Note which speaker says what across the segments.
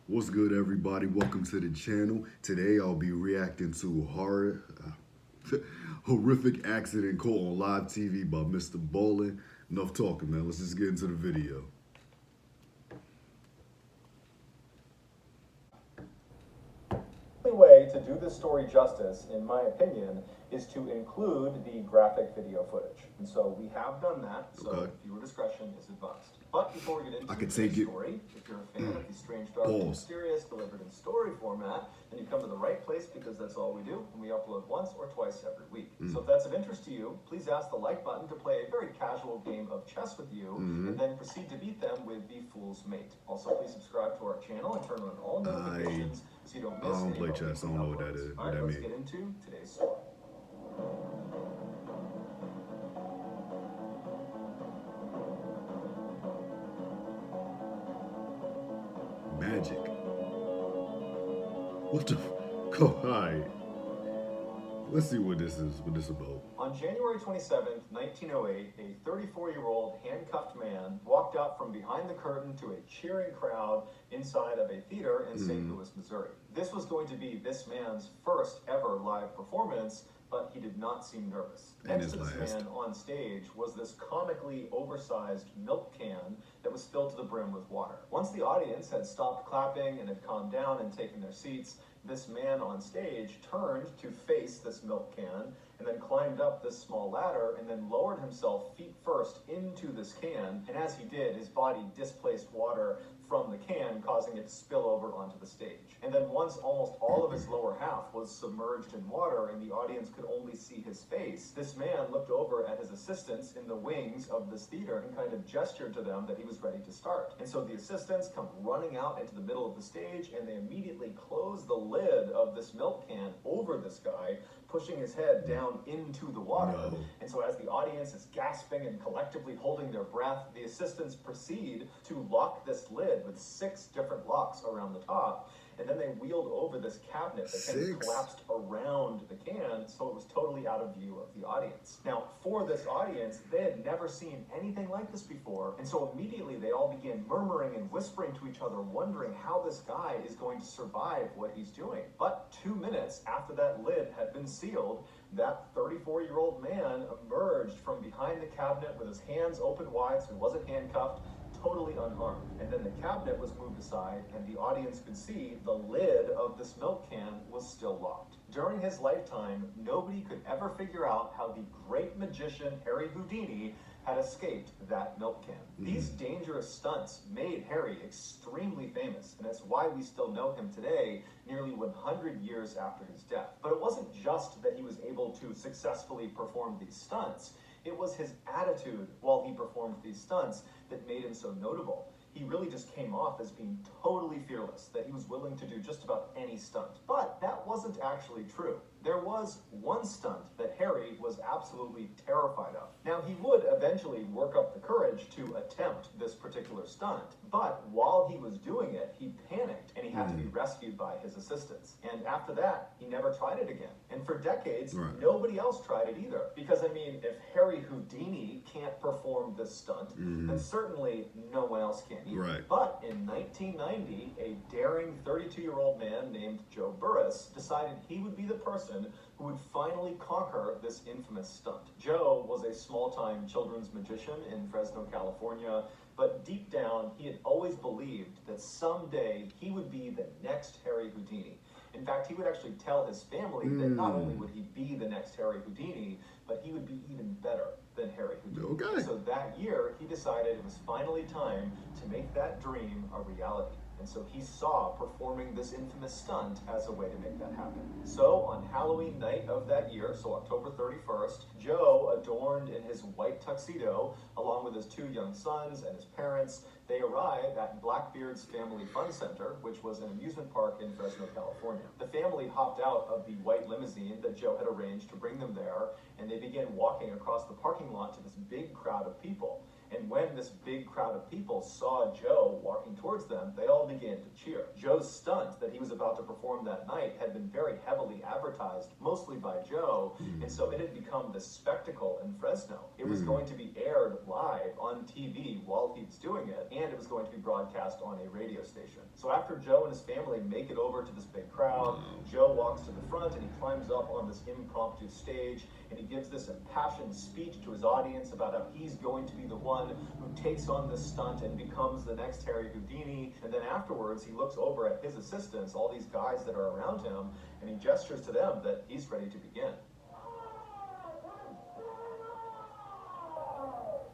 Speaker 1: What's good, everybody? Welcome to the channel. Today, I'll be reacting to horrific accident caught on live TV by Mr. Bowling. Enough talking, man. Let's just get into the video.
Speaker 2: The only way to do this story justice, in my opinion, is to include the graphic video footage. And so we have done that, so
Speaker 1: Okay.
Speaker 2: viewer discretion is advised. But before we get into
Speaker 1: I could
Speaker 2: today's
Speaker 1: take it.
Speaker 2: story, if you're a fan of the strange, dark, and
Speaker 1: Pause.
Speaker 2: mysterious delivered in story format, then you come to the right place because that's all we do, and we upload once or twice every week. So if that's of interest to you, please ask the like button to play a very casual game of chess with you, and then proceed to beat them with the Fool's Mate. Also, please subscribe to our channel and turn on all notifications so you don't miss
Speaker 1: I don't
Speaker 2: any
Speaker 1: play
Speaker 2: of our
Speaker 1: chess. I
Speaker 2: weekly
Speaker 1: don't know what that
Speaker 2: uploads.
Speaker 1: is.
Speaker 2: All
Speaker 1: What
Speaker 2: right,
Speaker 1: that
Speaker 2: let's
Speaker 1: mean?
Speaker 2: get into today's story.
Speaker 1: Magic. What the? Go hi. Let's see what this is. What this about?
Speaker 2: On January 27th, 1908, a 34-year-old handcuffed man walked out from behind the curtain to a cheering crowd inside of a theater in St. Louis, Missouri. This was going to be this man's first ever live performance, but he did not seem nervous.
Speaker 1: And
Speaker 2: Next to
Speaker 1: his
Speaker 2: this
Speaker 1: last.
Speaker 2: man on stage was this comically oversized milk can that was filled to the brim with water. Once the audience had stopped clapping and had calmed down and taken their seats, this man on stage turned to face this milk can and then climbed up this small ladder and then lowered himself feet first into this can. And as he did, his body displaced water from the can, causing it to spill over onto the stage. And then once almost all of his lower half was submerged in water and the audience could only see his face, this man looked over at his assistants in the wings of this theater and kind of gestured to them that he was ready to start. And so the assistants come running out into the middle of the stage and they immediately close the lid of this milk can over this guy, pushing his head down into the water.
Speaker 1: No.
Speaker 2: And so as the audience is gasping and collectively holding their breath, the assistants proceed to lock this lid with 6 different locks around the top. And then they wheeled over this cabinet that kind of
Speaker 1: 6?
Speaker 2: collapsed around the can, so it was totally out of view of the audience. Now, for this audience, they had never seen anything like this before, and so immediately they all began murmuring and whispering to each other, wondering how this guy is going to survive what he's doing. But 2 minutes after that lid had been sealed, that 34-year-old man emerged from behind the cabinet with his hands open wide, so he wasn't handcuffed, totally unharmed. And then the cabinet was moved aside and the audience could see the lid of this milk can was still locked. During his lifetime, nobody could ever figure out how the great magician Harry Houdini had escaped that milk can. These dangerous stunts made Harry extremely famous, and that's why we still know him today, nearly 100 years after his death. But it wasn't just that he was able to successfully perform these stunts. It was his attitude while he performed these stunts that made him so notable. He really just came off as being totally fearless, that he was willing to do just about any stunt. But that wasn't actually true. There was one stunt that Harry was absolutely terrified of. Now, he would eventually work up the courage to attempt this particular stunt, but while he was doing it, he panicked and he had to be rescued by his assistants. And after that, he never tried it again. And for decades,
Speaker 1: Right.
Speaker 2: nobody else tried it either. Because, I mean, if Harry Houdini can't perform this stunt, then certainly no one else can either.
Speaker 1: Right.
Speaker 2: But in 1990, a daring 32-year-old man named Joe Burris decided he would be the person who would finally conquer this infamous stunt. Joe was a small-time children's magician in Fresno, California, but deep down, he had always believed that someday he would be the next Harry Houdini. In fact, he would actually tell his family that not only would he be the next Harry Houdini, but he would be even better than Harry Houdini.
Speaker 1: Okay.
Speaker 2: So that year, he decided it was finally time to make that dream a reality. And so he saw performing this infamous stunt as a way to make that happen. So on Halloween night of that year, so October 31st, Joe, adorned in his white tuxedo, along with his 2 young sons and his parents, they arrived at Blackbeard's Family Fun Center, which was an amusement park in Fresno, California. The family hopped out of the white limousine that Joe had arranged to bring them there, and they began walking across the parking lot to this big crowd of people. And when this big crowd of people saw Joe walking towards them, they all began to cheer. Joe's stunt that he was about to perform that night had been very heavily advertised, mostly by Joe, and so it had become this spectacle in Fresno. It was going to be aired live on TV while he was doing it, and it was going to be broadcast on a radio station. So after Joe and his family make it over to this big crowd, Joe walks to the front and he climbs up on this impromptu stage, and he gives this impassioned speech to his audience about how he's going to be the one who takes on this stunt and becomes the next Harry Houdini. And then afterwards, he looks over at his assistants, all these guys that are around him, and he gestures to them that he's ready to begin.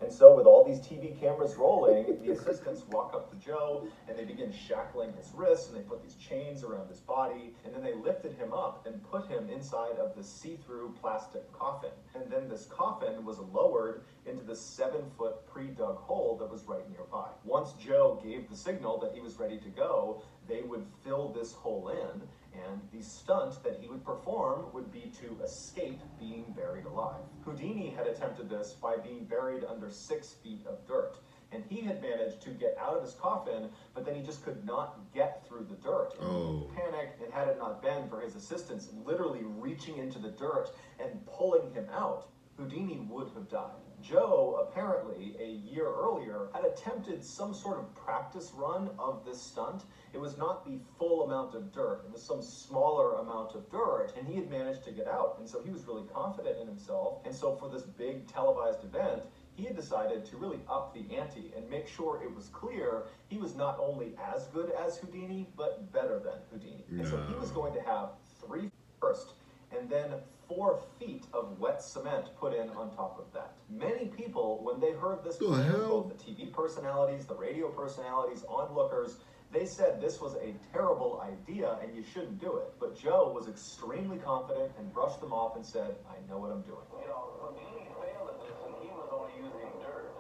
Speaker 2: And so with all these TV cameras rolling, the assistants walk up to Joe and they begin shackling his wrists, and they put these chains around his body, and then they lifted him up and put him inside of this see-through plastic coffin. And then this coffin was lowered into this 7-foot pre-dug hole that was right nearby. Once Joe gave the signal that he was ready to go, they would fill this hole in, and the stunt that he would perform would be to escape being buried alive. Houdini had attempted this by being buried under 6 feet of dirt, and he had managed to get out of his coffin, but then he just could not get through the dirt. He panicked, and had it not been for his assistants literally reaching into the dirt and pulling him out, Houdini would have died. Joe, apparently, a year earlier, had attempted some sort of practice run of this stunt. It was not the full amount of dirt. It was some smaller amount of dirt, and he had managed to get out. And so he was really confident in himself. And so for this big televised event, he had decided to really up the ante and make sure it was clear he was not only as good as Houdini, but better than Houdini. And so he was going to have 3 first, and then 4 feet of wet cement put in on top of that. Many people, when they heard this, both the TV personalities, the radio personalities, onlookers, they said this was a terrible idea and you shouldn't do it. But Joe was extremely confident and brushed them off and said, I know what I'm doing.
Speaker 3: You know, Houdini failed at this and he was only using dirt.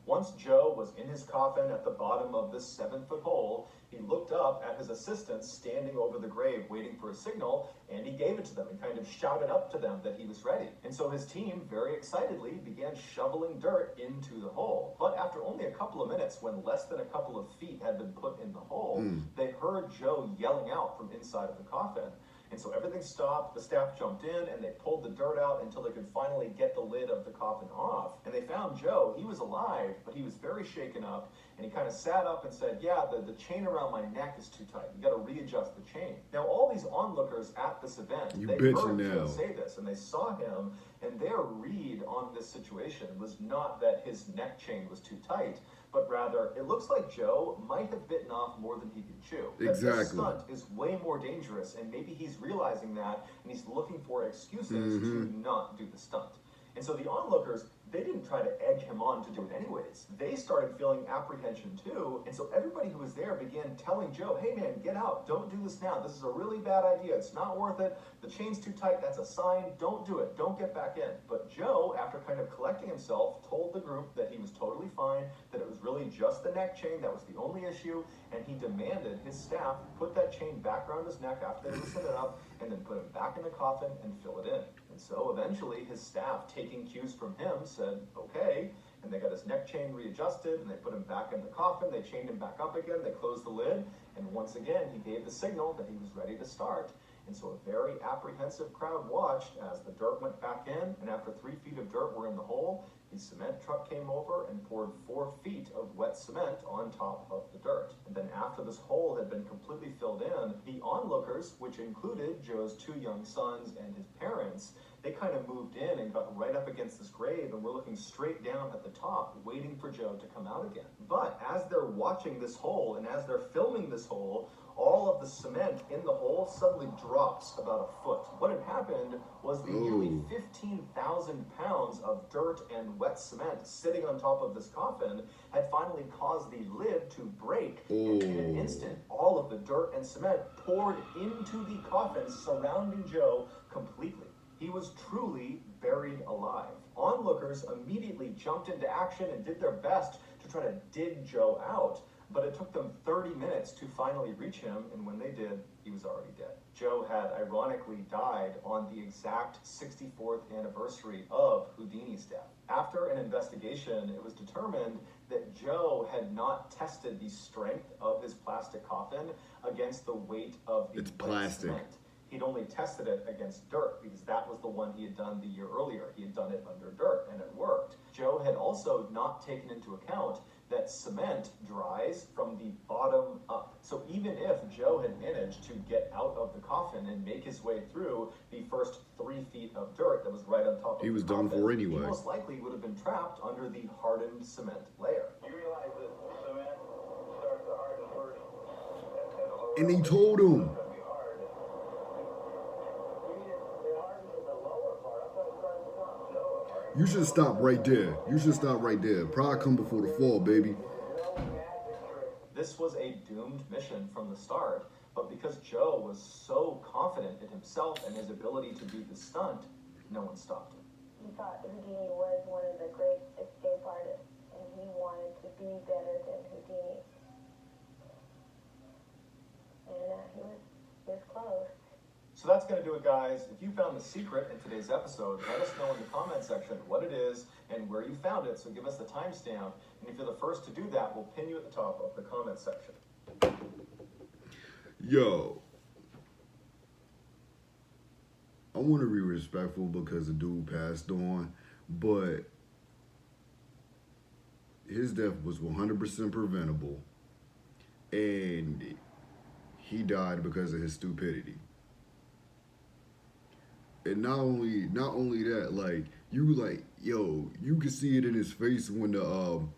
Speaker 2: Once Joe was in his coffin at the bottom of this 7-foot hole, he looked up at his assistants standing over the grave waiting for a signal, and he gave it to them and kind of shouted up to them that he was ready. And so his team, very excitedly, began shoveling dirt into the hole. But after only a couple of minutes, when less than a couple of feet had been put in the hole, they heard Joe yelling out from inside of the coffin. And so everything stopped, the staff jumped in, and they pulled the dirt out until they could finally get the lid of the coffin off. And they found Joe. He was alive, but he was very shaken up, and he kind of sat up and said, yeah, the chain around my neck is too tight. You got to readjust the chain. Now, all these onlookers at this event, they heard Joe say this, and they saw him, and their read on this situation was not that his neck chain was too tight, but rather, it looks like Joe might have bitten off more than he could chew.
Speaker 1: Exactly.
Speaker 2: That this stunt is way more dangerous, and maybe he's realizing that, and he's looking for excuses to not do the stunt. And so the onlookers, they didn't try to egg him on to do it anyways. They started feeling apprehension too, and so everybody who was there began telling Joe, hey man, get out, don't do this now, this is a really bad idea, it's not worth it, the chain's too tight, that's a sign, don't do it, don't get back in. But Joe, after kind of collecting himself, told the group that he was totally fine, that it was really just the neck chain, that was the only issue, and he demanded his staff put that chain back around his neck after they loosened it up, and then put him back in the coffin and fill it in. And so eventually his staff, taking cues from him, said, okay, and they got his neck chain readjusted, and they put him back in the coffin, they chained him back up again, they closed the lid, and once again he gave the signal that he was ready to start. And so a very apprehensive crowd watched as the dirt went back in, and after 3 feet of dirt were in the hole, the cement truck came over and poured 4 feet of wet cement on top of the dirt. And then after this hole had been completely filled in, the onlookers, which included Joe's 2 young sons and his parents, they kind of moved in and got right up against this grave and were looking straight down at the top, waiting for Joe to come out again. But as they're watching this hole and as they're filming this hole, all of the cement in the hole suddenly drops about a foot. What had happened was the nearly 15,000 pounds of dirt and wet cement sitting on top of this coffin had finally caused the lid to break. And in an instant, all of the dirt and cement poured into the coffin surrounding Joe completely. He was truly buried alive. Onlookers immediately jumped into action and did their best to try to dig Joe out, but it took them 30 minutes to finally reach him, and when they did, he was already dead. Joe had ironically died on the exact 64th anniversary of Houdini's death. After an investigation, it was determined that Joe had not tested the strength of his plastic coffin against the weight of the
Speaker 1: It's
Speaker 2: wet
Speaker 1: plastic.
Speaker 2: cement. He'd only tested it against dirt because that was the one he had done the year earlier. He had done it under dirt and it worked. Joe had also not taken into account that cement dries from the bottom up. So even if Joe had managed to get out of the coffin and make his way through the first 3 feet of dirt that was right on top of
Speaker 1: He was
Speaker 2: the
Speaker 1: done
Speaker 2: coffin,
Speaker 1: for anyway.
Speaker 2: he most likely would have been trapped under the hardened cement layer.
Speaker 3: You realize that cement starts to harden first. At a lower
Speaker 1: And they
Speaker 3: elevation.
Speaker 1: told him.
Speaker 3: It's gonna be hard. You mean it hardens in the lower part? I thought it started at the top. No, it hardens.
Speaker 1: You should stop right there. You should stop right there. Pride come before the fall, baby.
Speaker 3: No magic trick.
Speaker 2: This was a doomed mission from the start, but because Joe was so confident in himself and his ability to do the stunt, no one stopped him.
Speaker 4: He thought Houdini was one of the great escape artists, and he wanted to be better than Houdini. And he was close.
Speaker 2: So that's going to do it, guys. If you found the secret in today's episode, let us know in the comment section what it is and where you found it. So give us the timestamp. And if you're the first to do that, we'll pin you at the top of the comment section.
Speaker 1: Yo, I want to be respectful because the dude passed on, but his death was 100% preventable, and he died because of his stupidity. And not only that, like you could see it in his face when the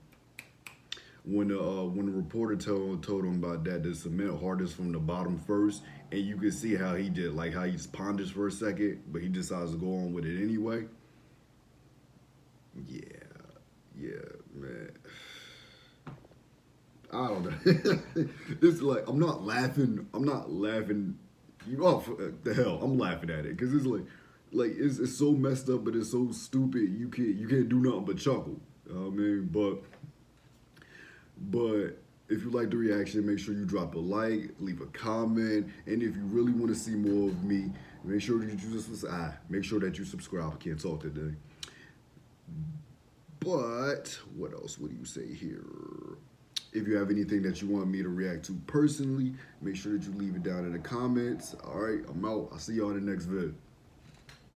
Speaker 1: reporter told him about that the cement hardens from the bottom first, and you could see how he did, like how he just ponders for a second, but he decides to go on with it anyway. Yeah, man. I don't know. It's like I'm not laughing. You off the hell? I'm laughing at it because it's like it's so messed up, but it's so stupid. You can't do nothing but chuckle. You know what I mean, but if you like the reaction, make sure you drop a like, leave a comment, and if you really want to see more of me, make sure that you subscribe. I can't talk today. But what else would you say here? If you have anything that you want me to react to personally, make sure that you leave it down in the comments. All right, I'm out. I'll see y'all in the next vid.